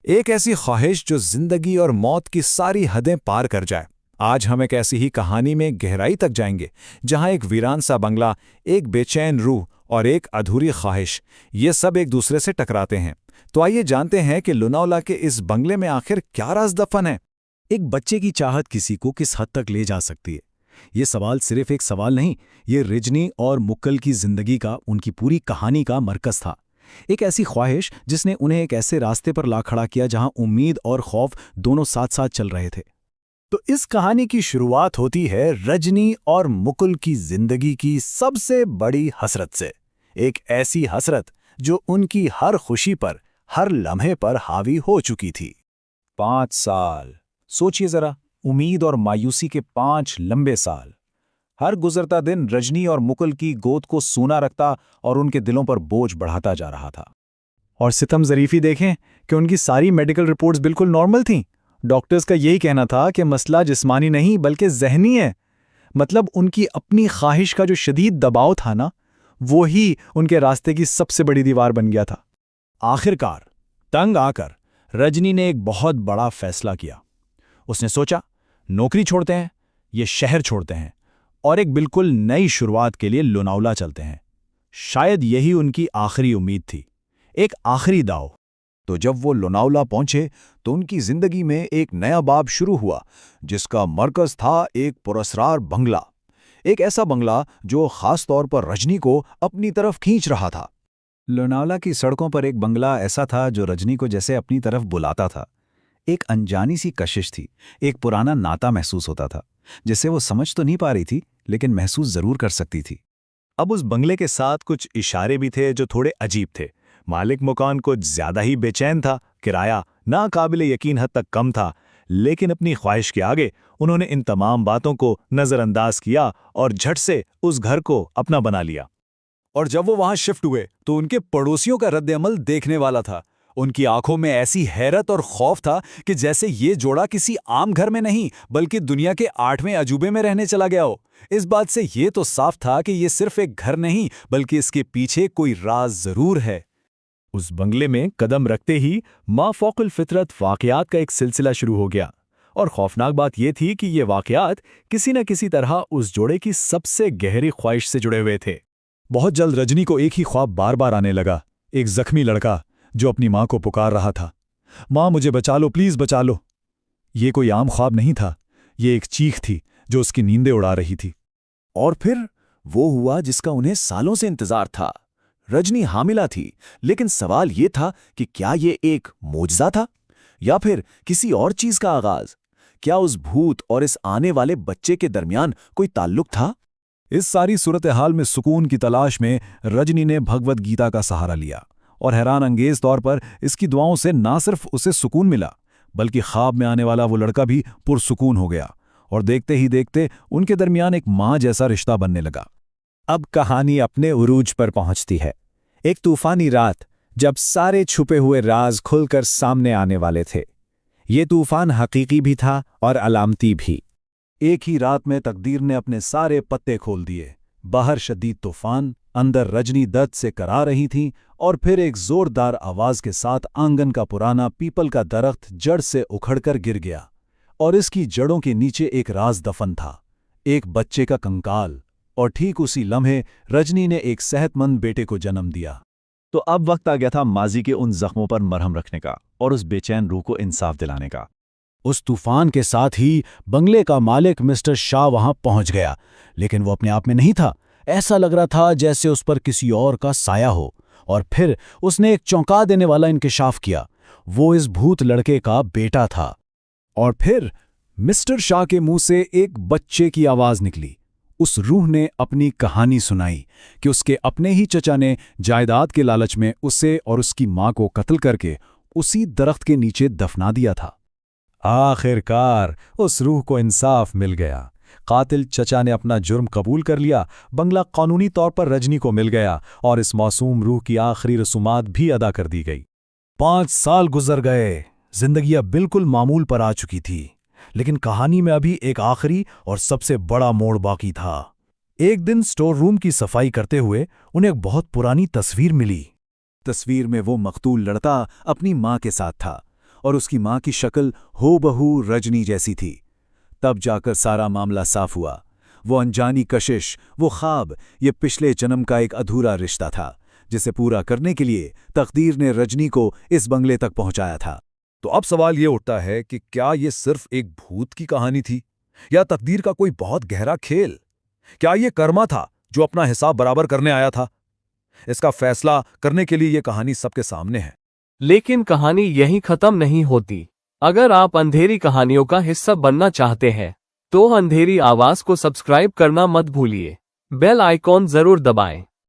एक ऐसी ख्वाहिश जो जिंदगी और मौत की सारी हदें पार कर जाए। आज हम एक ऐसी ही कहानी में गहराई तक जाएंगे, जहां एक वीरान सा बंगला, एक बेचैन रूह और एक अधूरी ख्वाहिश, ये सब एक दूसरे से टकराते हैं। तो आइए जानते हैं कि लोनावला के इस बंगले में आखिर क्या राज दफन है। एक बच्चे की चाहत किसी को किस हद तक ले जा सकती है? ये सवाल सिर्फ एक सवाल नहीं, ये रजनी और मुक्कल की जिंदगी का, उनकी पूरी कहानी का मरकज था। एक ऐसी ख्वाहिश जिसने उन्हें एक ऐसे रास्ते पर ला खड़ा किया जहां उम्मीद और खौफ दोनों साथ साथ चल रहे थे। तो इस कहानी की शुरुआत होती है रजनी और मुकुल की जिंदगी की सबसे बड़ी हसरत से। एक ऐसी हसरत जो उनकी हर खुशी पर, हर लम्हे पर हावी हो चुकी थी। 5 साल, सोचिए जरा, उम्मीद और मायूसी के 5 लंबे साल। हर गुजरता दिन रजनी और मुकुल की गोद को सूना रखता और उनके दिलों पर बोझ बढ़ाता जा रहा था। और सितम ज़रीफ़ी देखें कि उनकी सारी मेडिकल रिपोर्ट्स बिल्कुल नॉर्मल थीं। डॉक्टर्स का यही कहना था कि मसला जिस्मानी नहीं बल्कि ज़हनी है। मतलब उनकी अपनी ख्वाहिश का जो शदीद दबाव था ना, वो ही उनके रास्ते की सबसे बड़ी दीवार बन गया था। आखिरकार तंग आकर रजनी ने एक बहुत बड़ा फैसला किया। उसने सोचा, नौकरी छोड़ते हैं, ये शहर छोड़ते हैं और एक बिल्कुल नई शुरुआत के लिए लोनावला चलते हैं। शायद यही उनकी आखिरी उम्मीद थी, एक आखिरी दाव। तो जब वो लोनावला पहुंचे तो उनकी जिंदगी में एक नया बाब शुरू हुआ, जिसका मरकज था एक पुरस्कार बंगला। एक ऐसा बंगला जो खास तौर पर रजनी को अपनी तरफ खींच रहा था। लोनावला की सड़कों पर एक बंगला ऐसा था जो रजनी को जैसे अपनी तरफ बुलाता था। एक अनजानी सी कशिश थी, एक पुराना नाता महसूस होता था, जिसे वो समझ तो नहीं पा रही थी, लेकिन महसूस जरूर कर सकती थी। अब उस बंगले के साथ कुछ इशारे भी थे जो थोड़े अजीब थे। मालिक मकान कुछ ज्यादा ही बेचैन था, किराया नाकाबिले यकीन हद तक कम था, लेकिन अपनी ख्वाहिश के आगे उन्होंने इन तमाम बातों को नजरअंदाज किया और झट से उस घर को अपना बना लिया। और जब वो वहां शिफ्ट हुए तो उनके पड़ोसियों का रद्द-ए-अमल देखने वाला था। उनकी आंखों में ऐसी हैरत और खौफ था कि जैसे ये जोड़ा किसी आम घर में नहीं बल्कि दुनिया के 8वें अजूबे में रहने चला गया हो। इस बात से ये तो साफ था कि ये सिर्फ एक घर नहीं बल्कि इसके पीछे कोई राज जरूर है। उस बंगले में कदम रखते ही माफ़ौकुल फितरत वाक़यात का एक सिलसिला शुरू हो गया। और खौफनाक बात यह थी कि ये वाक़यात किसी न किसी तरह उस जोड़े की सबसे गहरी ख्वाहिश से जुड़े हुए थे। बहुत जल्द रजनी को एक ही ख्वाब बार बार आने लगा, एक जख्मी लड़का जो अपनी माँ को पुकार रहा था, माँ मुझे बचा लो, प्लीज बचा लो। ये कोई आम ख्वाब नहीं था, ये एक चीख थी जो उसकी नींदें उड़ा रही थी। और फिर वो हुआ जिसका उन्हें सालों से इंतजार था। रजनी हामिला थी, लेकिन सवाल ये था कि क्या ये एक मोजज़ा था या फिर किसी और चीज का आगाज? क्या उस भूत और इस आने वाले बच्चे के दरमियान कोई ताल्लुक था? इस सारी सूरत हाल में सुकून की तलाश में रजनी ने भगवद गीता का सहारा लिया और हैरान अंगेज तौर पर इसकी दुआओं से ना सिर्फ उसे सुकून मिला बल्कि ख्वाब में आने वाला वो लड़का भी पुरसुकून हो गया और देखते ही देखते उनके दरमियान एक माँ जैसा रिश्ता बनने लगा। अब कहानी अपने उरूज पर पहुंचती है। एक तूफानी रात जब सारे छुपे हुए राज खुलकर सामने आने वाले थे। ये तूफान हकीकी भी था और अलामती भी। एक ही रात में तकदीर ने अपने सारे पत्ते खोल दिए। बाहर शदीद तूफान, अंदर रजनी दर्द से करा रही थीं और फिर एक जोरदार आवाज के साथ आंगन का पुराना पीपल का दरख्त जड़ से उखड़कर गिर गया और इसकी जड़ों के नीचे एक राज दफन था, एक बच्चे का कंकाल। और ठीक उसी लम्हे रजनी ने एक सेहतमंद बेटे को जन्म दिया। तो अब वक्त आ गया था माजी के उन जख्मों पर मरहम रखने का और उस बेचैन रूह को इंसाफ दिलाने का। उस तूफान के साथ ही बंगले का मालिक मिस्टर शाह वहां पहुंच गया, लेकिन वो अपने आप में नहीं था। ऐसा लग रहा था जैसे उस पर किसी और का साया हो। और फिर उसने एक चौंका देने वाला इंकिशाफ किया, वो इस भूत लड़के का बेटा था। और फिर मिस्टर शाह के मुंह से एक बच्चे की आवाज निकली। उस रूह ने अपनी कहानी सुनाई कि उसके अपने ही चचा ने जायदाद के लालच में उसे और उसकी मां को कत्ल करके उसी दरख्त के नीचे दफना दिया था। आखिरकार उस रूह को इंसाफ मिल गया। कातिल चचा ने अपना जुर्म कबूल कर लिया, बंगला कानूनी तौर पर रजनी को मिल गया और इस मासूम रूह की आखिरी रसूमात भी अदा कर दी गई। 5 साल गुजर गए, जिंदगी अब बिल्कुल मामूल पर आ चुकी थी, लेकिन कहानी में अभी एक आखिरी और सबसे बड़ा मोड़ बाकी था। एक दिन स्टोर रूम की सफाई करते हुए उन्हें एक बहुत पुरानी तस्वीर मिली। तस्वीर में वो मकतूल लड़का अपनी मां के साथ था और उसकी मां की शक्ल हूबहू रजनी जैसी थी। तब जाकर सारा मामला साफ हुआ। वो अनजानी कशिश, वो ख्वाब, ये पिछले जन्म का एक अधूरा रिश्ता था जिसे पूरा करने के लिए तकदीर ने रजनी को इस बंगले तक पहुंचाया था। तो अब सवाल ये उठता है कि क्या ये सिर्फ एक भूत की कहानी थी या तकदीर का कोई बहुत गहरा खेल? क्या ये कर्मा था जो अपना हिसाब बराबर करने आया था? इसका फैसला करने के लिए ये कहानी सबके सामने है। लेकिन कहानी यहीं खत्म नहीं होती। अगर आप अंधेरी कहानियों का हिस्सा बनना चाहते हैं तो अंधेरी आवाज को सब्सक्राइब करना मत भूलिए। बेल आइकॉन जरूर दबाएं।